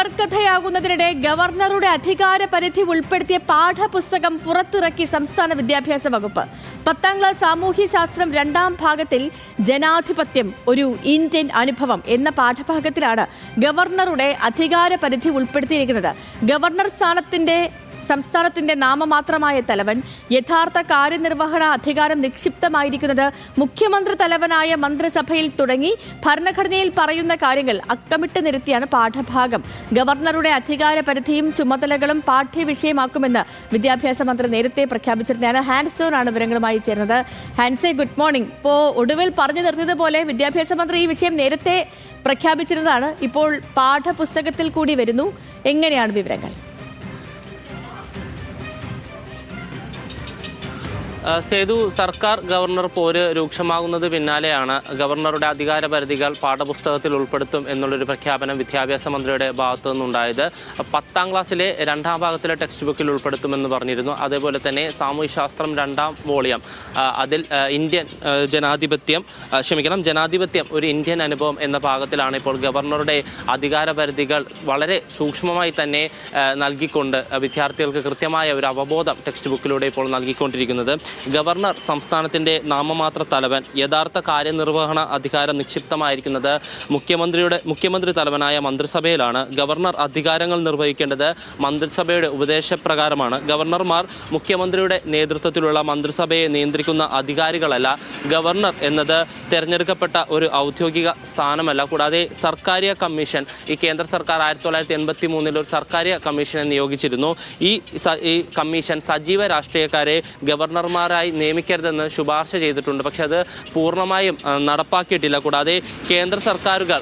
തുടർക്കഥയാകുന്നതിനിടെ ഗവർണറുടെ അധികാര പരിധി ഉൾപ്പെടുത്തിയ പാഠപുസ്തകം പുറത്തിറക്കി സംസ്ഥാന വിദ്യാഭ്യാസ വകുപ്പ്. 10ാം ക്ലാസ് സാമൂഹ്യശാസ്ത്രം 2ാം ഭാഗത്തിൽ ജനാധിപത്യം ഒരു ഇന്ത്യൻ അനുഭവം എന്ന പാഠഭാഗത്തിലാണ് ഗവർണറുടെ അധികാര പരിധി ഉൾപ്പെടുത്തിയിരിക്കുന്നത്. ഗവർണർ സംസ്ഥാനത്തിന്റെ നാമമാത്രമായ തലവൻ യഥാർത്ഥ കാര്യനിർവഹണ അധികാരം നിക്ഷിപ്തമായിരിക്കുന്നത് മുഖ്യമന്ത്രി തലവനായ മന്ത്രിസഭയിൽ തുടങ്ങി ഭരണഘടനയിൽ പറയുന്ന കാര്യങ്ങൾ അക്കമിട്ട് നിരത്തിയാണ് പാഠഭാഗം. ഗവർണറുടെ അധികാര പരിധിയും ചുമതലകളും പാഠ്യവിഷയമാക്കുമെന്ന് വിദ്യാഭ്യാസ മന്ത്രി നേരത്തെ പ്രഖ്യാപിച്ചിരുന്നതാണ്. ഹാൻസോൺ ആണ് വിവരങ്ങളുമായി ചേർന്നത്. ഹാൻസേ, ഗുഡ് മോർണിംഗ്. ഇപ്പോൾ ഒടുവിൽ പറഞ്ഞു നിർത്തിയതുപോലെ വിദ്യാഭ്യാസ മന്ത്രി ഈ വിഷയം നേരത്തെ പ്രഖ്യാപിച്ചിരുന്നതാണ്. ഇപ്പോൾ പാഠപുസ്തകത്തിൽ കൂടി വരുന്നു. എങ്ങനെയാണ് വിവരങ്ങൾ? സേതു, സർക്കാർ ഗവർണർ പോര് രൂക്ഷമാകുന്നത് പിന്നാലെയാണ് ഗവർണറുടെ അധികാര പരിധികൾ പാഠപുസ്തകത്തിൽ ഉൾപ്പെടുത്തും എന്നുള്ളൊരു പ്രഖ്യാപനം വിദ്യാഭ്യാസ മന്ത്രിയുടെ ഭാഗത്തു നിന്നുണ്ടായത്. 10ാം ക്ലാസ്സിലെ 2ാം ഭാഗത്തിലെ ടെക്സ്റ്റ് ബുക്കിൽ ഉൾപ്പെടുത്തുമെന്ന് പറഞ്ഞിരുന്നു. അതേപോലെ തന്നെ സാമൂഹ്യശാസ്ത്രം 2ാം വോളിയം അതിൽ ജനാധിപത്യം ഒരു ഇന്ത്യൻ അനുഭവം എന്ന ഭാഗത്തിലാണ് ഇപ്പോൾ ഗവർണറുടെ അധികാര പരിധികൾ വളരെ സൂക്ഷ്മമായി തന്നെ നൽകിക്കൊണ്ട് വിദ്യാർത്ഥികൾക്ക് കൃത്യമായ ഒരു അവബോധം ടെക്സ്റ്റ് ബുക്കിലൂടെ ഇപ്പോൾ നൽകിക്കൊണ്ടിരിക്കുന്നത്. ഗവർണർ സംസ്ഥാനത്തിൻ്റെ നാമമാത്ര തലവൻ, യഥാർത്ഥ കാര്യനിർവഹണ അധികാരം നിക്ഷിപ്തമായിരിക്കുന്നത് മുഖ്യമന്ത്രി തലവനായ മന്ത്രിസഭയിലാണ്. ഗവർണർ അധികാരങ്ങൾ നിർവഹിക്കേണ്ടത് മന്ത്രിസഭയുടെ ഉപദേശപ്രകാരമാണ്. ഗവർണർമാർ മുഖ്യമന്ത്രിയുടെ നേതൃത്വത്തിലുള്ള മന്ത്രിസഭയെ നിയന്ത്രിക്കുന്ന അധികാരികളല്ല. ഗവർണർ എന്നത് തിരഞ്ഞെടുക്കപ്പെട്ട ഒരു ഔദ്യോഗിക സ്ഥാനമല്ല. കൂടാതെ സർക്കാരിയ കമ്മീഷൻ, ഈ കേന്ദ്ര സർക്കാർ 1983 ഒരു സർക്കാരിയ കമ്മീഷനെ നിയോഗിച്ചിരുന്നു. ഈ കമ്മീഷൻ സജീവ രാഷ്ട്രീയക്കാരെ ഗവർണർമാരായി നിയമിക്കരുതെന്ന് ശുപാർശ ചെയ്തിട്ടുണ്ട്. പക്ഷെ അത് പൂർണ്ണമായും നടപ്പാക്കിയിട്ടില്ല. കൂടാതെ കേന്ദ്ര സർക്കാരുകൾ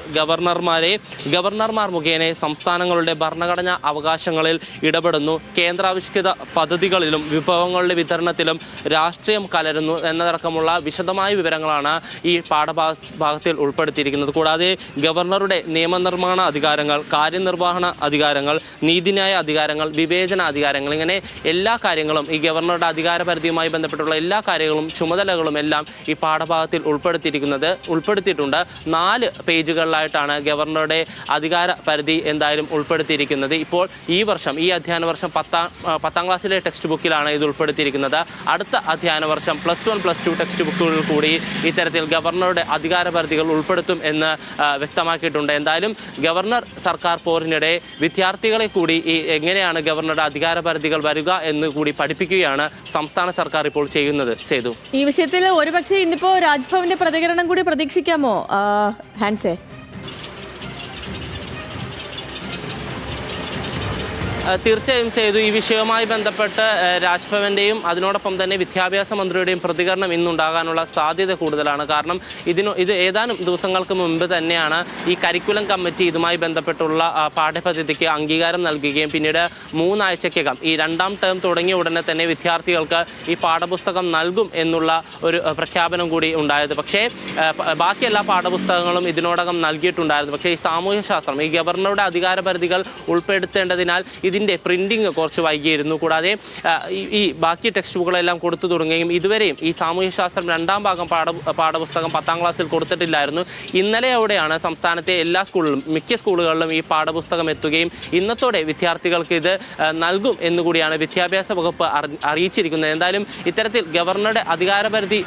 ഗവർണർമാർ മുഖേന സംസ്ഥാനങ്ങളുടെ ഭരണഘടനാ അവകാശങ്ങളിൽ ഇടപെടുന്നു. കേന്ദ്രാവിഷ്കൃത പദ്ധതികളിലും വിഭവങ്ങളുടെ വിതരണത്തിലും രാഷ്ട്രീയം കലരുന്നു എന്നതടക്കമുള്ള വിശദമായ വിവരങ്ങളാണ് ഈ പാഠഭാഗത്തിൽ ഉൾപ്പെടുത്തിയിരിക്കുന്നത്. കൂടാതെ ഗവർണറുടെ നിയമനിർമ്മാണ അധികാരങ്ങൾ, കാര്യനിർവഹണ അധികാരങ്ങൾ, നീതിന്യായ അധികാരങ്ങൾ, വിവേചന അധികാരങ്ങൾ, ഇങ്ങനെ എല്ലാ കാര്യങ്ങളും ഈ ഗവർണറുടെ അധികാര പരിധിയുമായി ബന്ധപ്പെട്ടുള്ള എല്ലാ കാര്യങ്ങളും ചുമതലകളും എല്ലാം ഈ പാഠഭാഗത്തിൽ ഉൾപ്പെടുത്തിയിട്ടുണ്ട്. 4 പേജുകളിലായിട്ടാണ് ഗവർണറുടെ അധികാര പരിധി എന്തായാലും ഉൾപ്പെടുത്തിയിരിക്കുന്നത്. ഇപ്പോൾ ഈ അധ്യയന വർഷം 10ാം ക്ലാസ്സിലെ ടെക്സ്റ്റ് ബുക്കിലാണ് ഇത് ഉൾപ്പെടുത്തിയിരിക്കുന്നത്. അടുത്ത അധ്യയന വർഷം +1, +2 ടെക്സ്റ്റ് ബുക്കുകളിൽ കൂടി ഇത്തരത്തിൽ ഗവർണറുടെ അധികാര പരിധികൾ ഉൾപ്പെടുത്തും എന്ന് വ്യക്തമാക്കിയിട്ടുണ്ട്. എന്തായാലും ഗവർണർ സർക്കാർ പോരിനിടെ വിദ്യാർത്ഥികളെ കൂടി എങ്ങനെയാണ് ഗവർണറുടെ അധികാര പരിധികൾ വരിക എന്ന് കൂടി പഠിപ്പിക്കുകയാണ് സംസ്ഥാന സർക്കാർ ഇപ്പോൾ ചെയ്യുന്നത്. സേതു, ഈ വിഷയത്തിൽ ഒരുപക്ഷെ ഇന്നിപ്പോ രാജ്ഭവന്റെ പ്രതികരണം കൂടി പ്രതീക്ഷിക്കാമോ ഹാൻസേ? തീർച്ചയായും സേതു, ഈ വിഷയവുമായി ബന്ധപ്പെട്ട് രാജ്ഭവൻ്റെയും അതിനോടൊപ്പം തന്നെ വിദ്യാഭ്യാസ മന്ത്രിയുടെയും പ്രതികരണം ഇന്നുണ്ടാകാനുള്ള സാധ്യത കൂടുതലാണ്. കാരണം ഇത് ഏതാനും ദിവസങ്ങൾക്ക് മുമ്പ് തന്നെയാണ് ഈ കരിക്കുലം കമ്മിറ്റി ഇതുമായി ബന്ധപ്പെട്ടുള്ള പാഠ്യപദ്ധതിക്ക് അംഗീകാരം നൽകുകയും പിന്നീട് 3 ആഴ്ചയ്ക്കകം ഈ 2ാം ടേം തുടങ്ങിയ ഉടനെ തന്നെ വിദ്യാർത്ഥികൾക്ക് ഈ പാഠപുസ്തകം നൽകും എന്നുള്ള ഒരു പ്രഖ്യാപനം കൂടി ഉണ്ടായത്. പക്ഷേ ബാക്കി എല്ലാ പാഠപുസ്തകങ്ങളും ഇതിനോടകം നൽകിയിട്ടുണ്ടായിരുന്നു. പക്ഷേ ഈ സാമൂഹ്യശാസ്ത്രം, ഈ ഗവർണറുടെ അധികാര പരിധികൾ ഉൾപ്പെടുത്തേണ്ടതിനാൽ ഇതിൻ്റെ പ്രിൻറ്റിങ് കുറച്ച് വൈകിയിരുന്നു. കൂടാതെ ഈ ബാക്കി ടെക്സ്റ്റ് ബുക്കുകളെല്ലാം കൊടുത്തു തുടങ്ങുകയും ഇതുവരെയും ഈ സാമൂഹ്യശാസ്ത്രം 2ാം ഭാഗം പാഠപുസ്തകം 10ാം ക്ലാസ്സിൽ കൊടുത്തിട്ടില്ലായിരുന്നു. ഇന്നലെയോടെയാണ് സംസ്ഥാനത്തെ മിക്ക സ്കൂളുകളിലും ഈ പാഠപുസ്തകം എത്തുകയും ഇന്നത്തോടെ വിദ്യാർത്ഥികൾക്ക് ഇത് നൽകും എന്നുകൂടിയാണ് വിദ്യാഭ്യാസ വകുപ്പ് അറിയിച്ചിരിക്കുന്നത്. എന്തായാലും ഇത്തരത്തിൽ ഗവർണറുടെ അധികാരപരിധി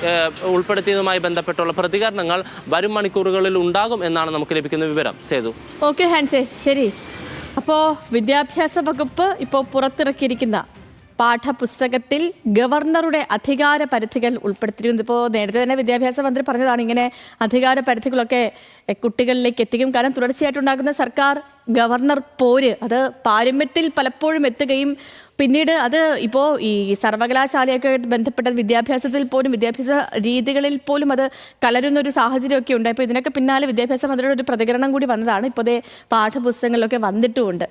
ഉൾപ്പെടുത്തിയതുമായി ബന്ധപ്പെട്ടുള്ള പ്രതികരണങ്ങൾ വരും മണിക്കൂറുകളിൽ ഉണ്ടാകും എന്നാണ് നമുക്ക് ലഭിക്കുന്ന വിവരം. സേതു. ഓക്കെ ഹാൻസേ, ശരി. അപ്പോൾ വിദ്യാഭ്യാസ വകുപ്പ് ഇപ്പോൾ പുറത്തിറക്കിയിരിക്കുന്ന പാഠപുസ്തകത്തിൽ ഗവർണറുടെ അധികാര പരിധികൾ ഉൾപ്പെടുത്തിയിരുന്നു. ഇപ്പോൾ നേരത്തെ തന്നെ വിദ്യാഭ്യാസ മന്ത്രി പറഞ്ഞതാണ് ഇങ്ങനെ അധികാര പരിധികളൊക്കെ കുട്ടികളിലേക്ക് എത്തിക്കും. കാരണം തുടർച്ചയായിട്ടുണ്ടാകുന്ന സർക്കാർ ഗവർണർ പോര് അത് പാരമ്യത്തിൽ പലപ്പോഴും എത്തുകയും പിന്നീട് അത് ഇപ്പോൾ ഈ സർവകലാശാലയൊക്കെ ബന്ധപ്പെട്ട വിദ്യാഭ്യാസത്തിൽ പോലും വിദ്യാഭ്യാസ രീതികളിൽ പോലും അത് കലരുന്നൊരു സാഹചര്യമൊക്കെ ഉണ്ട്. അപ്പോൾ ഇതിനൊക്കെ പിന്നാലെ വിദ്യാഭ്യാസ മന്ത്രിയുടെ ഒരു പ്രതികരണം കൂടി വന്നതാണ്. ഇപ്പോൾ പാഠപുസ്തകങ്ങളിലൊക്കെ വന്നിട്ടുമുണ്ട്.